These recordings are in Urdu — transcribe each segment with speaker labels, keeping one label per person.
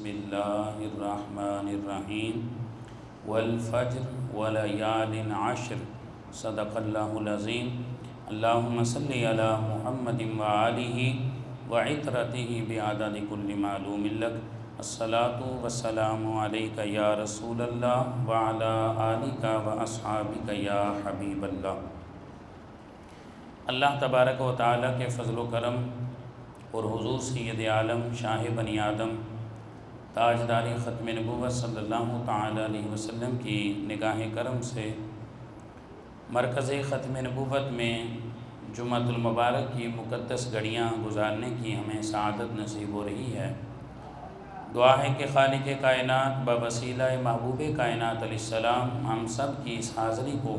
Speaker 1: اللہ الرحمن الرحیم والفجر وليال عشر صدق اللہ العظیم اللہم صلی علی محمد وآلہ وعطرتہ بعدد کل معلوم لک الصلاۃ والسلام علیک یا رسول اللہ وعلی آلک واصحابک یا حبیب اللہ۔ اللہ تبارک و تعالیٰ کے فضل و کرم اور حضور سید عالم شاہ بنی آدم تاجدار ختم نبوت صلی اللہ تعالیٰ علیہ وسلم کی نگاہ کرم سے مرکز ختم نبوت میں جمعۃ المبارک کی مقدس گھڑیاں گزارنے کی ہمیں سعادت نصیب ہو رہی ہے۔ دعا ہے کہ خالق کائنات بوسیلہ محبوب کائنات علیہ السلام ہم سب کی اس حاضری کو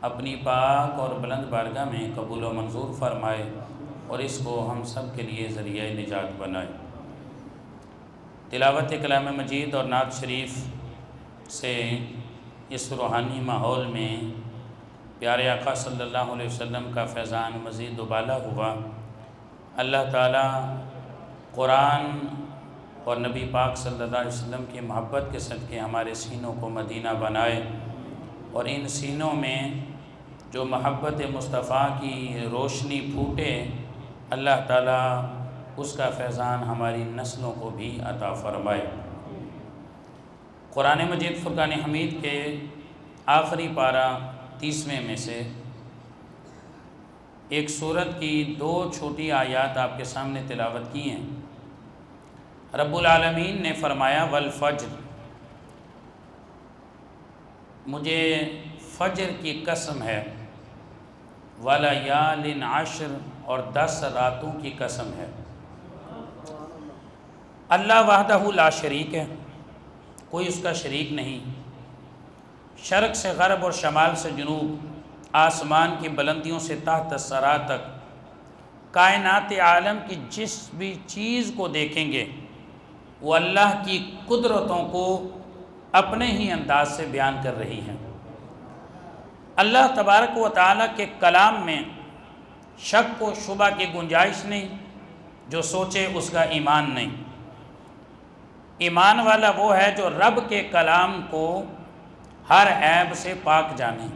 Speaker 1: اپنی پاک اور بلند بارگاہ میں قبول و منظور فرمائے اور اس کو ہم سب کے لیے ذریعہ نجات بنائے۔ تلاوت کلام مجید اور نعت شریف سے اس روحانی ماحول میں پیارے آقا صلی اللہ علیہ وسلم کا فیضان مزید دوبالا ہوا۔ اللہ تعالیٰ قرآن اور نبی پاک صلی اللہ علیہ وسلم کی محبت کے صدقے ہمارے سینوں کو مدینہ بنائے اور ان سینوں میں جو محبت مصطفیٰ کی روشنی پھوٹے، اللہ تعالیٰ اس کا فیضان ہماری نسلوں کو بھی عطا فرمائے۔ قرآن مجید فرقان حمید کے آخری پارہ 30ویں میں سے ایک سورت کی 2 چھوٹی آیات آپ کے سامنے تلاوت کی ہیں۔ رب العالمین نے فرمایا والفجر، مجھے فجر کی قسم ہے، ولیال عشر، اور 10 راتوں کی قسم ہے۔ اللہ وحدہ لا شریک ہے، کوئی اس کا شریک نہیں۔ شرق سے غرب اور شمال سے جنوب، آسمان کی بلندیوں سے تحت الثری تک، کائنات عالم کی جس بھی چیز کو دیکھیں گے وہ اللہ کی قدرتوں کو اپنے ہی انداز سے بیان کر رہی ہیں۔ اللہ تبارک و تعالیٰ کے کلام میں شک و شبہ کی گنجائش نہیں، جو سوچے اس کا ایمان نہیں۔ ایمان والا وہ ہے جو رب کے کلام کو ہر عیب سے پاک جانے۔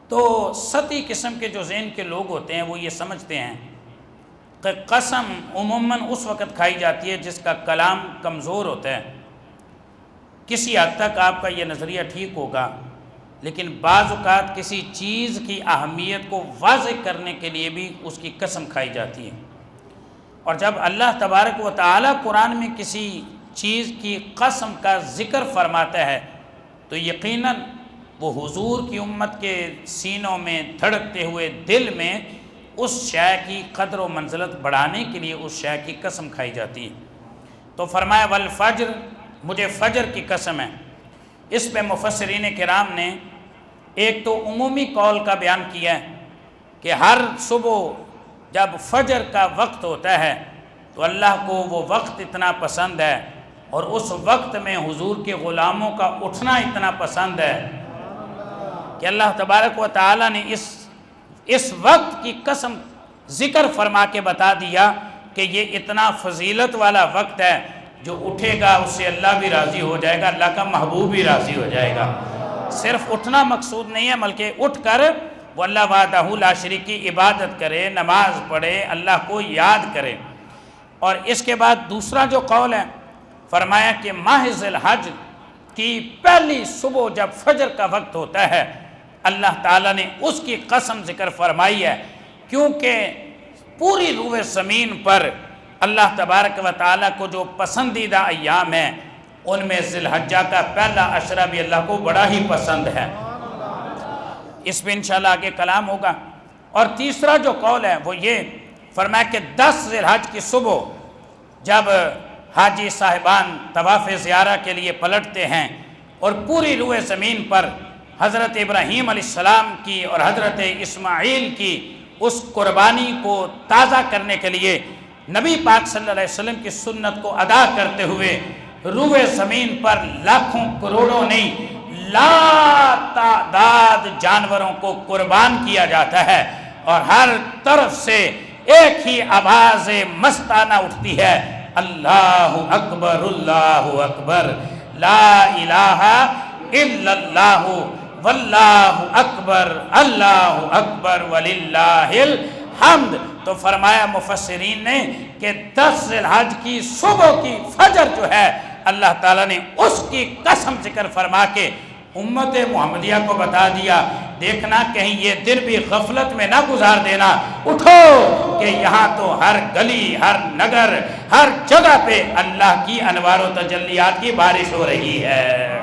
Speaker 1: تو سطحی قسم کے جو ذہن کے لوگ ہوتے ہیں وہ یہ سمجھتے ہیں کہ قسم عموماً اس وقت کھائی جاتی ہے جس کا کلام کمزور ہوتا ہے۔ کسی حد تک آپ کا یہ نظریہ ٹھیک ہوگا، لیکن بعض اوقات کسی چیز کی اہمیت کو واضح کرنے کے لیے بھی اس کی قسم کھائی جاتی ہے۔ اور جب اللہ تبارک و تعالیٰ قرآن میں کسی چیز کی قسم کا ذکر فرماتا ہے تو یقیناً وہ حضور کی امت کے سینوں میں دھڑکتے ہوئے دل میں اس شے کی قدر و منزلت بڑھانے کے لیے اس شے کی قسم کھائی جاتی ہے۔ تو فرمایا والفجر، مجھے فجر کی قسم ہے۔ اس پہ مفسرین کرام نے ایک تو عمومی قول کا بیان کیا ہے کہ ہر صبح جب فجر کا وقت ہوتا ہے تو اللہ کو وہ وقت اتنا پسند ہے اور اس وقت میں حضور کے غلاموں کا اٹھنا اتنا پسند ہے کہ اللہ تبارک و تعالیٰ نے اس وقت کی قسم ذکر فرما کے بتا دیا کہ یہ اتنا فضیلت والا وقت ہے، جو اٹھے گا اس سے اللہ بھی راضی ہو جائے گا، اللہ کا محبوب بھی راضی ہو جائے گا۔ صرف اٹھنا مقصود نہیں ہے بلکہ اٹھ کر وہ اللہ وحدہ لا شریک کی عبادت کرے، نماز پڑھے، اللہ کو یاد کرے۔ اور اس کے بعد دوسرا جو قول ہے، فرمایا کہ ماہ ذی الحج کی پہلی صبح جب فجر کا وقت ہوتا ہے اللہ تعالیٰ نے اس کی قسم ذکر فرمائی ہے، کیونکہ پوری روح زمین پر اللہ تبارک و تعالیٰ کو جو پسندیدہ ایام ہیں ان میں ذی الحجہ کا پہلا عشرہ بھی اللہ کو بڑا ہی پسند ہے۔ اس پہ انشاءاللہ آگے کلام ہوگا۔ اور تیسرا جو قول ہے وہ یہ فرمایا کہ 10 ذی الحج کی صبح جب حاجی صاحبان طواف زیارہ کے لیے پلٹتے ہیں اور پوری روح زمین پر حضرت ابراہیم علیہ السلام کی اور حضرت اسماعیل کی اس قربانی کو تازہ کرنے کے لیے نبی پاک صلی اللہ علیہ وسلم کی سنت کو ادا کرتے ہوئے روح زمین پر لاکھوں کروڑوں نہیں لا تعداد جانوروں کو قربان کیا جاتا ہے، اور ہر طرف سے ایک ہی آواز مستانہ اٹھتی ہے، اللہ اکبر لا الہ الا اللہ واللہ اکبر وللہ الحمد۔ تو فرمایا مفسرین نے کہ 10 ذی الحج کی صبح کی فجر جو ہے اللہ تعالیٰ نے اس کی قسم ذکر فرما کے امت محمدیہ کو بتا دیا، دیکھنا کہیں یہ دن بھی غفلت میں نہ گزار دینا، اٹھو کہ یہاں تو ہر گلی، ہر نگر، ہر جگہ پہ اللہ کی انوار و تجلیات کی بارش ہو رہی ہے۔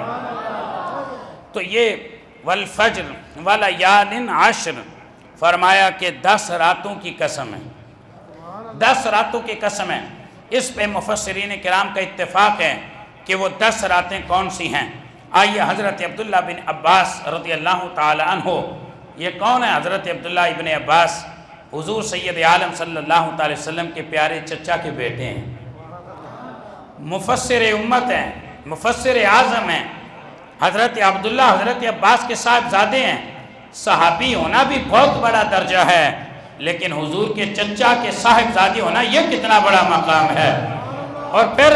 Speaker 1: تو یہ والفجر ولیال عشر فرمایا کہ 10 راتوں کی قسم ہے، 10 راتوں کی قسم ہے۔ اس پہ مفسرین کرام کا اتفاق ہے کہ وہ 10 راتیں کون سی ہیں۔ آئیے حضرت عبداللہ بن عباس رضی اللہ تعالی عنہ، یہ کون ہے؟ حضرت عبداللہ ابن عباس حضور سید عالم صلی اللہ تعالی وسلم کے پیارے چچا کے بیٹے ہیں، مفسر امت ہیں، مفسر اعظم ہیں۔ حضرت عبداللہ حضرت عباس کے صاحبزادے ہیں، صحابی ہونا بھی بہت بڑا درجہ ہے، لیکن حضور کے چچا کے صاحبزادی ہونا یہ کتنا بڑا مقام ہے۔ اور پھر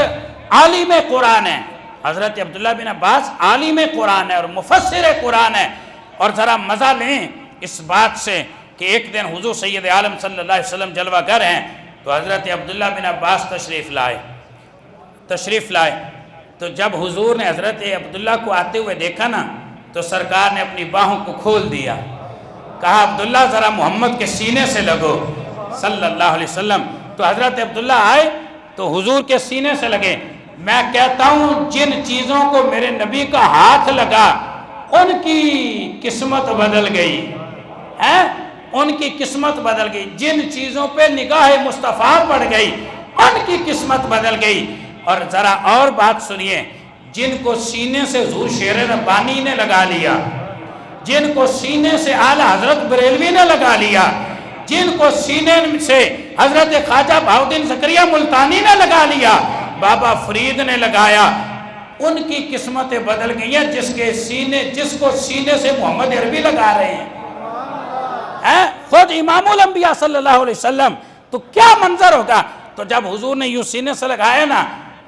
Speaker 1: عالم قرآن ہے، حضرت عبداللہ بن عباس عالم قرآن ہے اور مفسر قرآن ہے۔ اور ذرا مزہ لیں اس بات سے کہ ایک دن حضور سید عالم صلی اللہ علیہ وسلم جلوہ گر ہیں، تو حضرت عبداللہ بن عباس تشریف لائے۔ تو جب حضور نے حضرت عبداللہ کو آتے ہوئے دیکھا نا، تو سرکار نے اپنی باہوں کو کھول دیا، کہا عبداللہ ذرا محمد کے سینے سے لگو صلی اللہ علیہ وسلم۔ تو حضرت عبداللہ آئے تو حضور کے سینے سے لگے۔ میں کہتا ہوں جن چیزوں کو میرے نبی کا ہاتھ لگا ان کی قسمت بدل گئی ہے، ان کی قسمت بدل گئی۔ جن چیزوں پہ نگاہ مصطفیٰ پڑ گئی ان کی قسمت بدل گئی۔ اور ذرا اور بات سنیے، جن کو سینے سے حضور شیر ربانی نے لگا لیا، جن کو سینے سے اعلیٰ حضرت بریلوی نے لگا لیا، جن کو سینے سے حضرت خواجہ بہاؤالدین زکریا ملتانی نے لگا لیا، بابا فرید نے لگایا، ان کی قسمتیں بدل گئی ہیں جس کو سینے سے محمد عربی لگا رہے ہیں، خود امام الانبیاء صلی اللہ علیہ وسلم۔ تو کیا منظر ہوگا؟ تو جب حضور نے یوں سینے سے لگایا نا،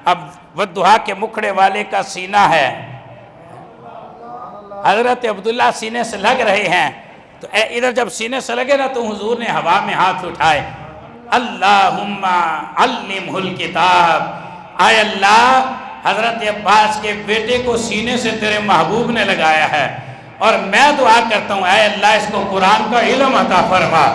Speaker 1: اب والدحیٰ کے مکھڑے والے کا سینہ ہے، حضرت عبداللہ سینے سے لگ رہے ہیں، تو ادھر جب سینے سے لگے نا تو حضور نے ہوا میں ہاتھ اٹھائے، اللہم علمہ الکتاب، آئے اللہ حضرت عباس کے بیٹے کو سینے سے تیرے محبوب نے لگایا ہے، اور میں دعا کرتا ہوں اے اللہ اس کو قرآن کا علم عطا فرما،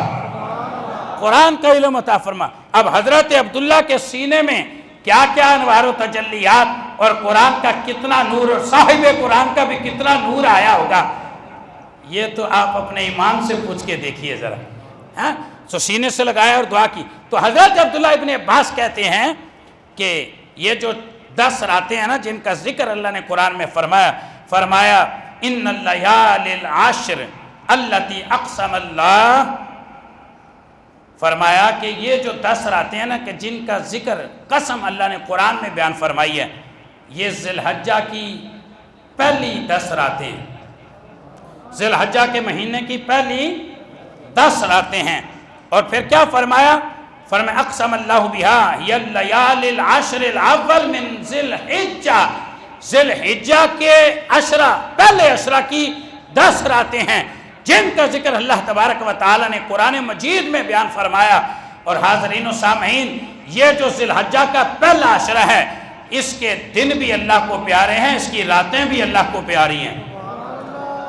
Speaker 1: قرآن کا علم عطا فرما۔ اب حضرت عبداللہ کے سینے میں کیا کیا انوار و تجلیات اور قرآن کا کتنا نور، اور صاحب قرآن کا بھی کتنا نور آیا ہوگا، یہ تو آپ اپنے ایمان سے پوچھ کے دیکھیے ذرا۔ تو سینے سے لگایا اور دعا کی۔ تو حضرت عبداللہ ابن عباس کہتے ہیں کہ یہ جو 10 راتیں ہیں نا جن کا ذکر اللہ نے قرآن میں فرمایا ان اللیال العشر التی اقسم اللہ، فرمایا کہ یہ جو 10 راتیں ہیں نا کہ جن کا ذکر قسم اللہ نے قرآن میں بیان فرمائی ہے، یہ ذی الحجہ کی پہلی 10 راتیں ہیں، ذی الحجہ کے مہینے کی پہلی 10 راتیں ہیں۔ اور پھر کیا فرمایا؟ فرمایا اقسم اللہ بہا ہی اللیال العشر الاول من ذی الحجہ، ذی الحجہ کے پہلے عشرہ کی 10 راتیں ہیں جن کا ذکر اللہ تبارک و تعالی نے قرآن مجید میں بیان فرمایا۔ اور حاضرین و سامعین، یہ جو ذی الحجہ کا پہلا عشرہ ہے اس کے دن بھی اللہ کو پیارے ہیں، اس کی راتیں بھی اللہ کو پیاری ہیں۔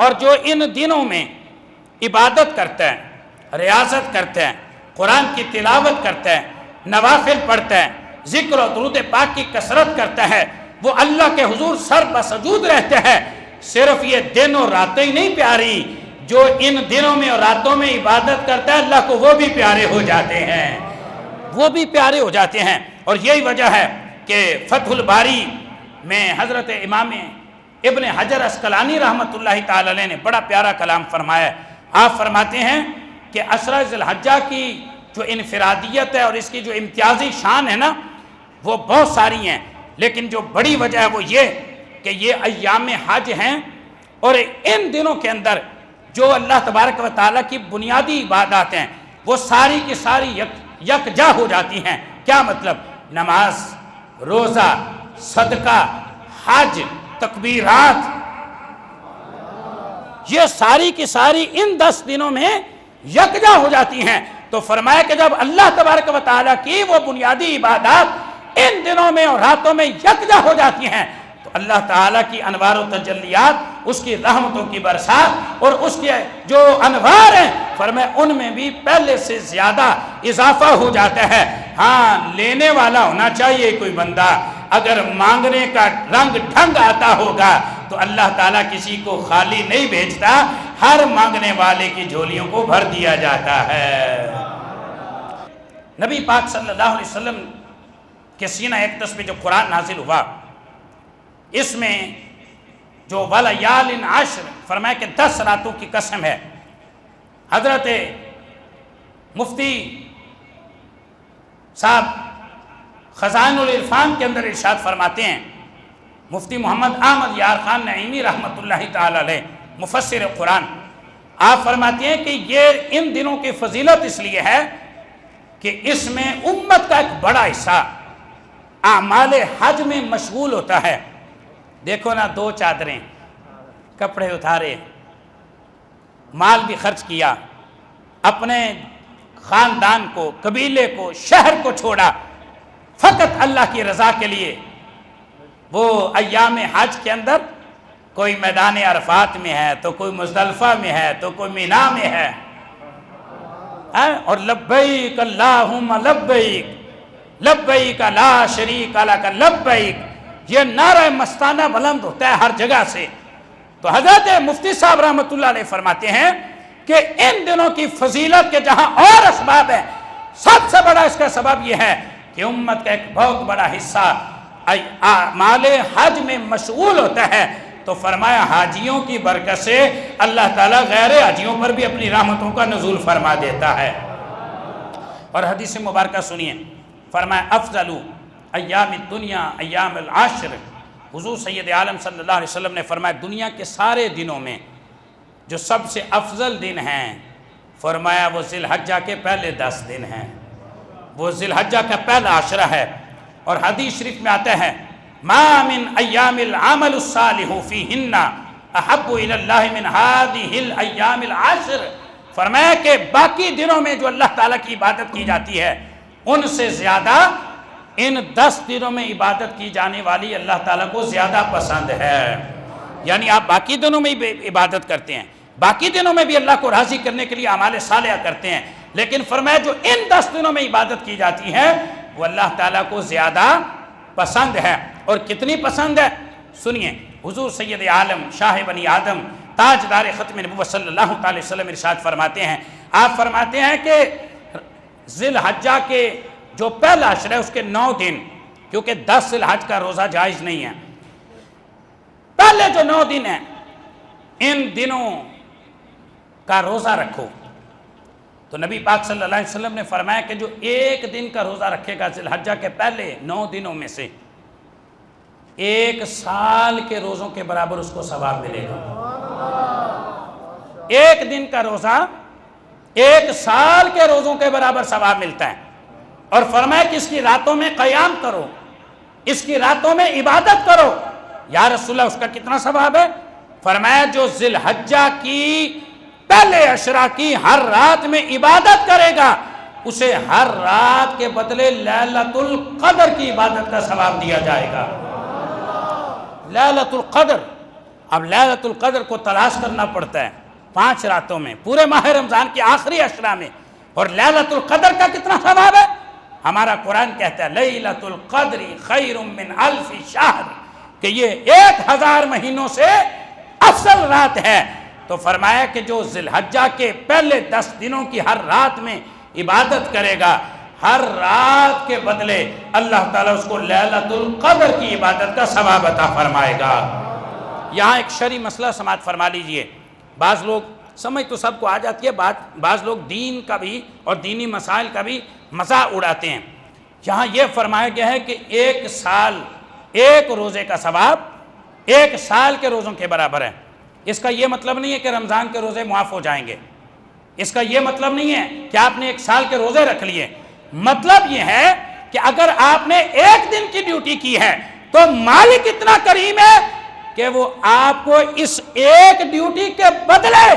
Speaker 1: اور جو ان دنوں میں عبادت کرتا ہے، ریاضت کرتا ہے، قرآن کی تلاوت کرتا ہے، نوافل پڑھتا ہے، ذکر و درود پاک کی کثرت کرتا ہے، وہ اللہ کے حضور سر بسجود رہتا ہے۔ صرف یہ دن اور راتیں ہی نہیں پیاری، جو ان دنوں میں اور راتوں میں عبادت کرتا ہے اللہ کو وہ بھی پیارے ہو جاتے ہیں، وہ بھی پیارے ہو جاتے ہیں۔ اور یہی وجہ ہے کہ فتح الباری میں حضرت امام ابن حجر اسقلانی رحمۃ اللہ تعالی علیہ نے بڑا پیارا کلام فرمایا۔ آپ فرماتے ہیں کہ عشرہ ذی الحجہ کی جو انفرادیت ہے اور اس کی جو امتیازی شان ہے نا وہ بہت ساری ہیں، لیکن جو بڑی وجہ ہے وہ یہ کہ یہ ایام حج ہیں، اور ان دنوں کے اندر جو اللہ تبارک و تعالیٰ کی بنیادی عبادات ہیں وہ ساری کی ساری یکجا ہو جاتی ہیں۔ کیا مطلب؟ نماز، روزہ، صدقہ، حج، تکبیرات، یہ ساری کی ساری ان 10 دنوں میں یکجا ہو جاتی ہیں۔ تو فرمایا کہ جب اللہ تبارک و تعالیٰ کی وہ بنیادی عبادات ان دنوں میں اور راتوں میں یکجا ہو جاتی ہیں تو اللہ تعالیٰ کی انوار و تجلیات، اس کی رحمتوں کی برسات اور اس کے جو انوار ہیں فرمایا ان میں بھی پہلے سے زیادہ اضافہ ہو جاتا ہے۔ ہاں، لینے والا ہونا چاہیے کوئی بندہ، اگر مانگنے کا رنگ ڈھنگ آتا ہوگا تو اللہ تعالیٰ کسی کو خالی نہیں بھیجتا، ہر مانگنے والے کی جھولیوں کو بھر دیا جاتا ہے۔ نبی پاک صلی اللہ علیہ وسلم کے سینہ اقدس پہ جو قرآن نازل ہوا، اس میں جو وَلَيَالٍ عَشْرٍ فرمایا کہ 10 راتوں کی قسم ہے۔ حضرت مفتی صاحب خزائن العرفان کے اندر ارشاد فرماتے ہیں، مفتی محمد احمد یار خان نعیمی رحمۃ اللہ تعالی علیہ مفسر قرآن، آپ فرماتے ہیں کہ یہ ان دنوں کی فضیلت اس لیے ہے کہ اس میں امت کا ایک بڑا حصہ اعمال حج میں مشغول ہوتا ہے۔ دیکھو نا، 2 چادریں، کپڑے اتارے، مال بھی خرچ کیا، اپنے خاندان کو، قبیلے کو، شہر کو چھوڑا، فقط اللہ کی رضا کے لیے۔ وہ ایام حج کے اندر کوئی میدان عرفات میں ہے تو کوئی مزدلفہ میں ہے تو کوئی مینا میں ہے، اور لبیک اللہم لبیک لبیک لا شریک لک لبیک، یہ نعرہ مستانہ بلند ہوتا ہے ہر جگہ سے۔ تو حضرت مفتی صاحب رحمۃ اللہ علیہ فرماتے ہیں کہ ان دنوں کی فضیلت کے جہاں اور اسباب ہیں، سب سے بڑا اس کا سبب یہ ہے کہ امت کا ایک بہت بڑا حصہ اعمال حج میں مشغول ہوتا ہے۔ تو فرمایا حاجیوں کی برکت سے اللہ تعالیٰ غیر حاجیوں پر بھی اپنی رحمتوں کا نزول فرما دیتا ہے۔ اور حدیث مبارکہ سنیے، فرمایا افضل ایام الدنیا ایام العشر، حضور سید عالم صلی اللہ علیہ وسلم نے فرمایا دنیا کے سارے دنوں میں جو سب سے افضل دن ہیں، فرمایا وہ ذی الحجہ کے پہلے 10 دن ہیں، وہ ذی الحجہ کا پہلا عشرہ ہے۔ اور حدیث شریف میں آتا ہے ما من ایام العمل الصالح فیہن احب الی اللہ من هذه الایام العشر، فرمایا کہ باقی دنوں میں جو اللہ تعالیٰ کی عبادت کی جاتی ہے ان سے زیادہ ان 10 دنوں میں عبادت کی جانے والی اللہ تعالیٰ کو زیادہ پسند ہے۔ یعنی آپ باقی دنوں میں عبادت کرتے ہیں، باقی دنوں میں بھی اللہ کو راضی کرنے کے لیے اعمال صالحہ کرتے ہیں، لیکن فرمایا جو ان 10 دنوں میں عبادت کی جاتی ہے وہ اللہ تعالیٰ کو زیادہ پسند ہے۔ اور کتنی پسند ہے سنیے، حضور سید عالم شاہ بنی آدم تاجدار ختم نبوت صلی اللہ علیہ وسلم ارشاد فرماتے ہیں، آپ فرماتے ہیں کہ ذی الحجہ کے جو پہلا عشر ہے اس کے 9 دن، کیونکہ 10 ذی الحج کا روزہ جائز نہیں ہے، پہلے جو 9 دن ہیں ان دنوں کا روزہ رکھو۔ تو نبی پاک صلی اللہ علیہ وسلم نے فرمایا کہ جو 1 دن کا روزہ رکھے گا ذی الحجہ کے پہلے 9 دنوں میں سے 1 سال کے روزوں کے برابر اس کو ثواب ملے گا۔ 1 دن کا روزہ 1 سال کے روزوں کے برابر ثواب ملتا ہے۔ اور فرمایا کہ اس کی راتوں میں قیام کرو، اس کی راتوں میں عبادت کرو۔ یا رسول اللہ اس کا کتنا ثواب ہے؟ فرمایا جو ذی الحجہ کی پہلے عشرہ کی ہر رات میں عبادت کرے گا اسے ہر رات کے بدلے لیلۃ القدر کی عبادت کا ثواب دیا جائے گا۔ لیلۃ القدر، اب لیلۃ القدر کو تلاش کرنا پڑتا ہے 5 راتوں میں، پورے ماہ رمضان کے آخری عشرہ میں، اور لیلۃ القدر کا کتنا ثواب ہے؟ ہمارا قرآن کہتا ہے لیلۃ القدر خیر من 1000 شہر، کہ یہ 1000 مہینوں سے افضل رات ہے۔ تو فرمایا کہ جو ذی الحجہ کے پہلے 10 دنوں کی ہر رات میں عبادت کرے گا ہر رات کے بدلے اللہ تعالیٰ اس کو لیلۃ القدر کی عبادت کا ثواب عطا فرمائے گا۔ یہاں ایک شرعی مسئلہ سماعت فرما لیجئے، بعض لوگ سمجھ تو سب کو آ جاتی ہے، بعض لوگ دین کا بھی اور دینی مسائل کا بھی مذاق اڑاتے ہیں۔ یہاں یہ فرمایا گیا ہے کہ 1 سال 1 روزے کا ثواب 1 سال کے روزوں کے برابر ہے۔ اس کا یہ مطلب نہیں ہے کہ رمضان کے روزے معاف ہو جائیں گے، اس کا یہ مطلب نہیں ہے کہ آپ نے 1 سال کے روزے رکھ لیے، مطلب یہ ہے کہ اگر آپ نے ایک دن کی ڈیوٹی کی ہے تو مالک اتنا کریم ہے کہ وہ آپ کو اس ایک ڈیوٹی کے بدلے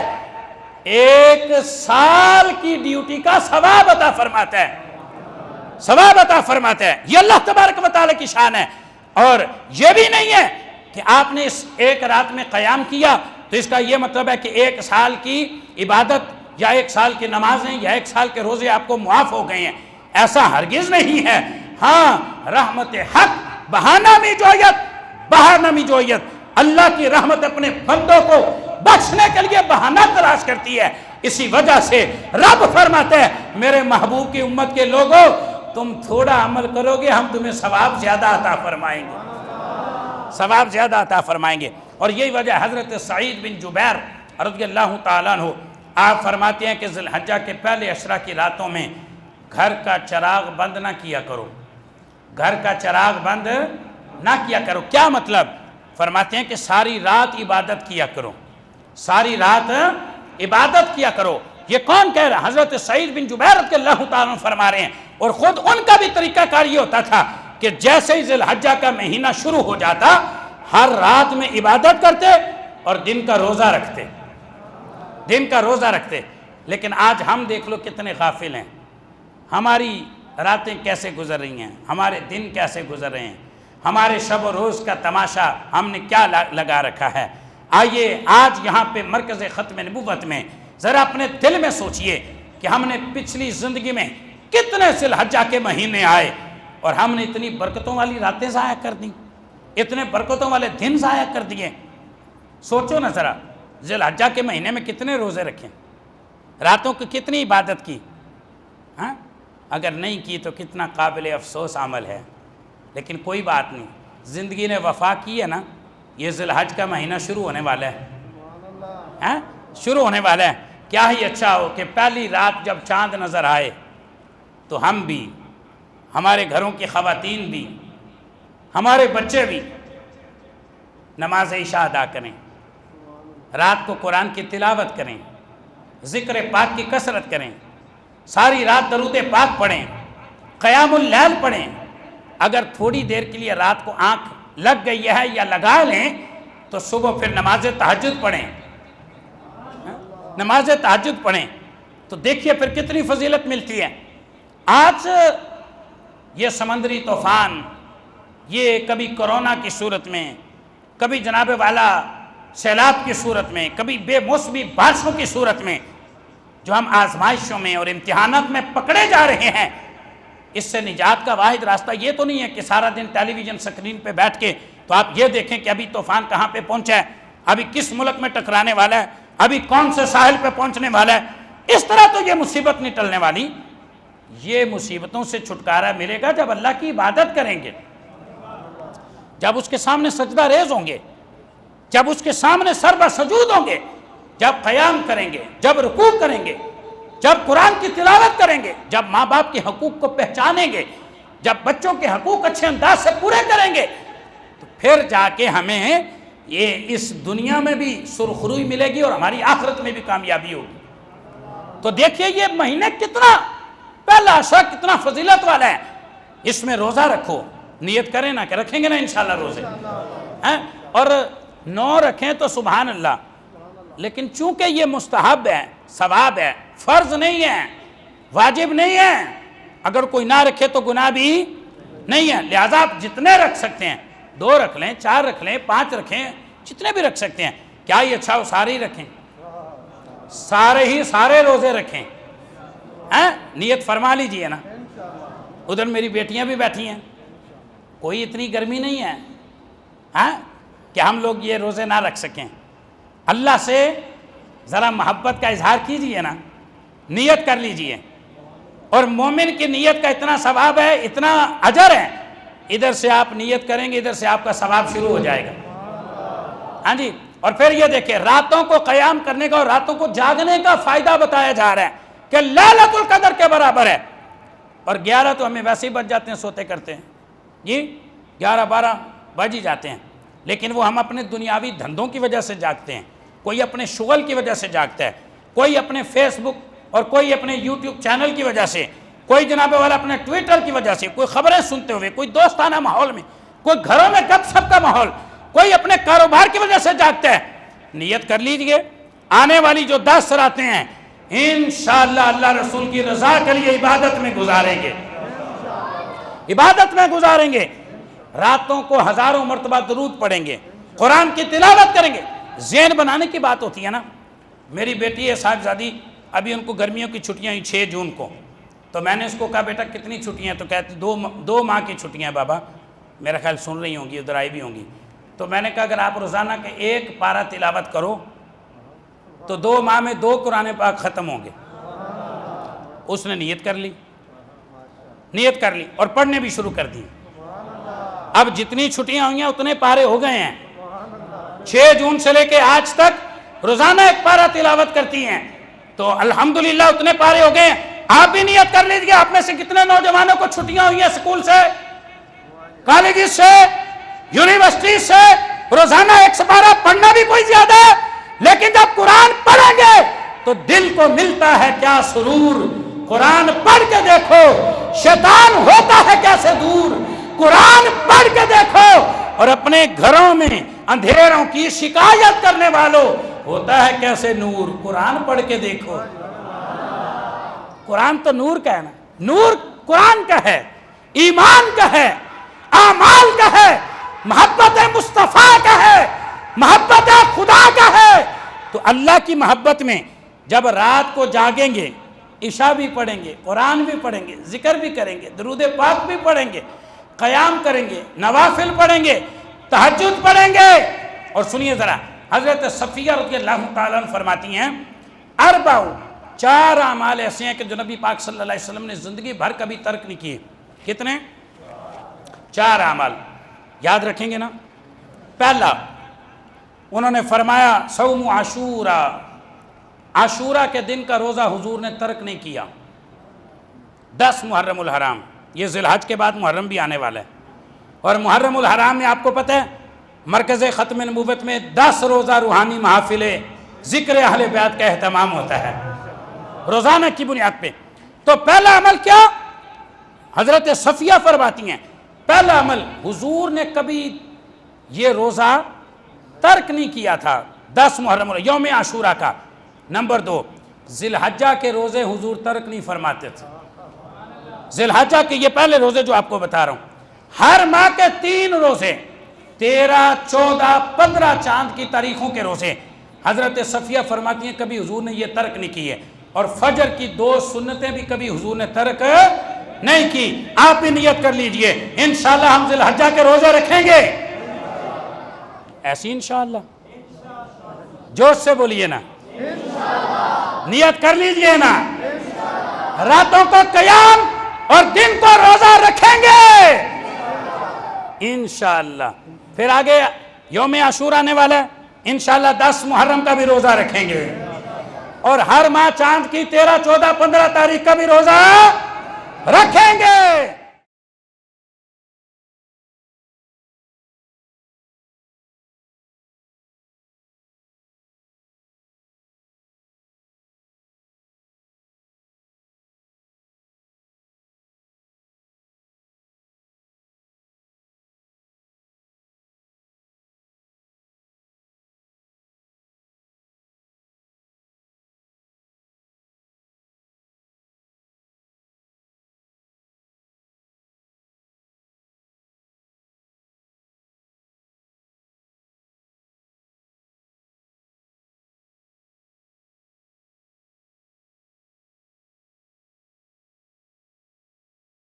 Speaker 1: 1 سال کی ڈیوٹی کا ثواب عطا فرماتا ہے، ثواب عطا فرماتا ہے۔ یہ اللہ تبارک و تعالیٰ کی شان ہے۔ اور یہ بھی نہیں ہے کہ آپ نے اس ایک رات میں قیام کیا تو اس کا یہ مطلب ہے کہ 1 سال کی عبادت یا 1 سال کی نمازیں یا 1 سال کے روزے آپ کو معاف ہو گئے ہیں، ایسا ہرگز نہیں ہے۔ ہاں، رحمت حق بہانہ میں جویت، اللہ کی رحمت اپنے بندوں کو بخشنے کے لیے بہانہ تلاش کرتی ہے۔ اسی وجہ سے رب فرماتے ہیں میرے محبوب کی امت کے لوگوں، تم تھوڑا عمل کرو گے ہم تمہیں ثواب زیادہ عطا فرمائیں گے، ثواب زیادہ عطا فرمائیں گے۔ اور یہی وجہ حضرت سعید بن جبیر رضی اللہ تعالیٰ عنہ آپ فرماتے ہیں کہ ذی الحجہ کے پہلے 10 کی راتوں میں گھر کا چراغ بند نہ کیا کرو، گھر کا چراغ بند نہ کیا کرو۔ کیا مطلب؟ فرماتے ہیں کہ ساری رات عبادت کیا کرو، ساری رات عبادت کیا کرو۔ یہ کون کہہ رہا؟ حضرت سعید بن جبیر رضی اللہ تعالیٰ عنہ فرما رہے ہیں۔ اور خود ان کا بھی طریقہ کار یہ ہوتا تھا کہ جیسے ہی ذی الحجہ کا مہینہ شروع ہو جاتا ہر رات میں عبادت کرتے اور دن کا روزہ رکھتے، دن کا روزہ رکھتے۔ لیکن آج ہم دیکھ لو کتنے غافل ہیں، ہماری راتیں کیسے گزر رہی ہیں، ہمارے دن کیسے گزر رہے ہیں، ہمارے شب و روز کا تماشا ہم نے کیا لگا رکھا ہے۔ آئیے آج یہاں پہ مرکز ختم نبوت میں ذرا اپنے دل میں سوچئے کہ ہم نے پچھلی زندگی میں کتنے ذی الحجہ کے مہینے آئے اور ہم نے اتنی برکتوں والی راتیں ضائع کر دیں، اتنے برکتوں والے دن ضائع کر دیے۔ سوچو نا ذرا، ذی الحجہ کے مہینے میں کتنے روزے رکھیں، راتوں کی کتنی عبادت کی، ہاں اگر نہیں کی تو کتنا قابل افسوس عمل ہے۔ لیکن کوئی بات نہیں، زندگی نے وفا کی ہے نا، یہ ذی الحجہ کا مہینہ شروع ہونے والا ہے، ہاں شروع ہونے والا ہے۔ کیا ہی اچھا ہو کہ پہلی رات جب چاند نظر آئے تو ہم بھی، ہمارے گھروں کی خواتین بھی، ہمارے بچے بھی نماز عشاء ادا کریں، رات کو قرآن کی تلاوت کریں، ذکر پاک کی کثرت کریں، ساری رات درود پاک پڑھیں، قیام اللیل پڑھیں۔ اگر تھوڑی دیر کے لیے رات کو آنکھ لگ گئی ہے یا لگا لیں تو صبح پھر نماز تہجد پڑھیں، نماز تہجد پڑھیں تو دیکھیے پھر کتنی فضیلت ملتی ہے۔ آج یہ سمندری طوفان، یہ کبھی کرونا کی صورت میں، کبھی جناب والا سیلاب کی صورت میں، کبھی بے موسمی بارشوں کی صورت میں جو ہم آزمائشوں میں اور امتحانات میں پکڑے جا رہے ہیں، اس سے نجات کا واحد راستہ یہ تو نہیں ہے کہ سارا دن ٹیلی ویژن سکرین پہ بیٹھ کے تو آپ یہ دیکھیں کہ ابھی طوفان کہاں پہ پہنچا ہے، ابھی کس ملک میں ٹکرانے والا ہے، ابھی کون سے ساحل پہ پہنچنے والا ہے۔ اس طرح تو یہ مصیبت نہیں ٹلنے والی۔ یہ مصیبتوں سے چھٹکارا ملے گا جب اللہ کی عبادت کریں گے، جب اس کے سامنے سجدہ ریز ہوں گے، جب اس کے سامنے سر بسجود ہوں گے، جب قیام کریں گے، جب رکوع کریں گے، جب قرآن کی تلاوت کریں گے، جب ماں باپ کے حقوق کو پہچانیں گے، جب بچوں کے حقوق اچھے انداز سے پورے کریں گے، تو پھر جا کے ہمیں یہ اس دنیا میں بھی سرخروئی ملے گی اور ہماری آخرت میں بھی کامیابی ہوگی۔ تو دیکھیے یہ مہینے کتنا پہلا عشرہ کتنا فضیلت والا ہے، اس میں روزہ رکھو، نیت کریں نا کہ رکھیں گے نا انشاءاللہ روزے، اور 9 رکھیں تو سبحان اللہ، لیکن چونکہ یہ مستحب ہے، ثواب ہے، فرض نہیں ہے، واجب نہیں ہے، اگر کوئی نہ رکھے تو گناہ بھی نہیں ہے، لہذا آپ جتنے رکھ سکتے ہیں، 2 رکھ لیں، 4 رکھ لیں، 5 رکھیں، جتنے بھی رکھ سکتے ہیں۔ کیا یہ اچھا ہو سارے ہی رکھیں، سارے روزے رکھیں، نیت فرما لیجئے نا۔ ادھر میری بیٹیاں بھی بیٹھی ہیں، کوئی اتنی گرمی نہیں ہے کہ ہم لوگ یہ روزے نہ رکھ سکیں۔ اللہ سے ذرا محبت کا اظہار کیجئے نا، نیت کر لیجئے، اور مومن کی نیت کا اتنا ثواب ہے، اتنا اجر ہے، ادھر سے آپ نیت کریں گے ادھر سے آپ کا ثواب شروع ہو جائے گا۔ ہاں جی، اور پھر یہ دیکھیں راتوں کو قیام کرنے کا اور راتوں کو جاگنے کا فائدہ بتایا جا رہا ہے کہ لیلۃ القدر کے برابر ہے۔ اور 11 تو ہمیں ویسے ہی بچ جاتے ہیں سوتے کرتے ہیں، جی 11-12 بج ہی جاتے ہیں، لیکن وہ ہم اپنے دنیاوی دھندوں کی وجہ سے جاگتے ہیں، کوئی اپنے شغل کی وجہ سے جاگتا ہے، کوئی اپنے فیس بک اور کوئی اپنے یوٹیوب چینل کی وجہ سے، کوئی جناب والا اپنے ٹویٹر کی وجہ سے، کوئی خبریں سنتے ہوئے، کوئی دوستانہ ماحول میں، کوئی گھروں میں گپ شپ کا ماحول، کوئی اپنے کاروبار کی وجہ سے جاگتا ہے، نیت کر لیجئے آنے والی جو 10 راتیں ہیں انشاءاللہ اللہ رسول کی رضا کے لیے عبادت میں گزاریں گے، عبادت میں گزاریں گے، راتوں کو ہزاروں مرتبہ درود پڑھیں گے، قرآن کی تلاوت کریں گے۔ ذہن بنانے کی بات ہوتی ہے نا، میری بیٹی ہے صاحبزادی، ابھی ان کو گرمیوں کی چھٹیاں ہوئی 6 جون کو، تو میں نے اس کو کہا بیٹا کتنی چھٹیاں ہیں؟ تو کہتی 2 ماہ کی چھٹیاں ہیں بابا، میرا خیال سن رہی ہوں گی، ادھر آئی بھی ہوں گی۔ تو میں نے کہا اگر آپ روزانہ کے 1 پارہ تلاوت کرو تو 2 ماہ میں 2 قرآن پاک ختم ہوں گے۔ اس نے نیت کر لی، نیت کر لی اور پڑھنے بھی شروع کر دی۔ اب جتنی چھٹیاں ہوئی ہیں اتنے پارے ہو گئے ہیں، 6 جون سے لے کے آج تک روزانہ 1 پارہ تلاوت کرتی ہیں، تو الحمدللہ اتنے پارے ہو گئے ہیں۔ آپ بھی نیت کر لیجئے، آپ میں سے کتنے نوجوانوں کو چھٹیاں ہوئی ہیں اسکول سے، کالجز سے، یونیورسٹی سے، روزانہ 1 پارہ پڑھنا بھی کوئی زیادہ ہے، لیکن جب قرآن پڑھیں گے تو دل کو ملتا ہے کیا سرور۔ قرآن پڑھ کے دیکھو شیطان ہوتا ہے کیسے دور، قرآن پڑھ کے دیکھو اور اپنے گھروں میں اندھیروں کی شکایت کرنے والوں ہوتا ہے کیسے نور۔ قرآن پڑھ کے دیکھو، قرآن تو نور کا ہے نا، نور قرآن کا ہے، ایمان کا ہے، اعمال کا ہے، محبت مصطفیٰ کا ہے، محبت خدا کا ہے۔ تو اللہ کی محبت میں جب رات کو جاگیں گے، عشاء بھی پڑھیں گے، قرآن بھی پڑھیں گے، ذکر بھی کریں گے، درود پاک بھی پڑھیں گے، قیام کریں گے، نوافل پڑھیں گے، تہجد پڑھیں گے۔ اور سنیے ذرا، حضرت صفیہ رضی اللہ تعالیٰ عنہ فرماتی ہیں 4 اعمال ایسے ہیں کہ جو نبی پاک صلی اللہ علیہ وسلم نے زندگی بھر کبھی ترک نہیں کیے۔ کتنے؟ 4 اعمال یاد رکھیں گے نا۔ پہلا انہوں نے فرمایا صوم عاشورہ، عاشورہ کے دن کا روزہ حضور نے ترک نہیں کیا۔ 10 محرم الحرام، یہ ذی الحج کے بعد محرم بھی آنے والا ہے، اور محرم الحرام میں آپ کو پتہ ہے مرکز ختم نبوت میں 10 روزہ روحانی محافل ذکر اہل بیت کا اہتمام ہوتا ہے روزانہ کی بنیاد پہ۔ تو پہلا عمل کیا؟ حضرت صفیہ فرماتی ہیں پہلا عمل حضور نے کبھی یہ روزہ ترک نہیں کیا تھا 10 محرم یوم عاشورہ کا۔ نمبر 2، ذی الحجہ کے روزے حضور ترک نہیں فرماتے تھے۔ ذی الحجہ کے یہ پہلے روزے جو آپ کو بتا رہا ہوں، ہر ماہ کے 3 روزے 13، 14، 15 چاند کی تاریخوں کے روزے حضرت صفیہ فرماتی ہیں کبھی حضور نے یہ ترک نہیں کیے، اور فجر کی 2 سنتیں بھی کبھی حضور نے ترک نہیں کی۔ آپ بھی نیت کر لیجئے انشاءاللہ ہم ذی الحجہ کے روزے رکھیں گے، ایسی انشاءاللہ جوش سے بولیے نا، نیت کر لیجئے نا، راتوں کو قیام اور دن کو روزہ رکھیں گے انشاءاللہ۔ پھر آگے یوم عاشورہ آنے والا ہے، انشاءاللہ 10 محرم کا بھی روزہ رکھیں گے، اور ہر ماہ چاند کی 13، 14، 15 تاریخ کا بھی روزہ رکھیں گے۔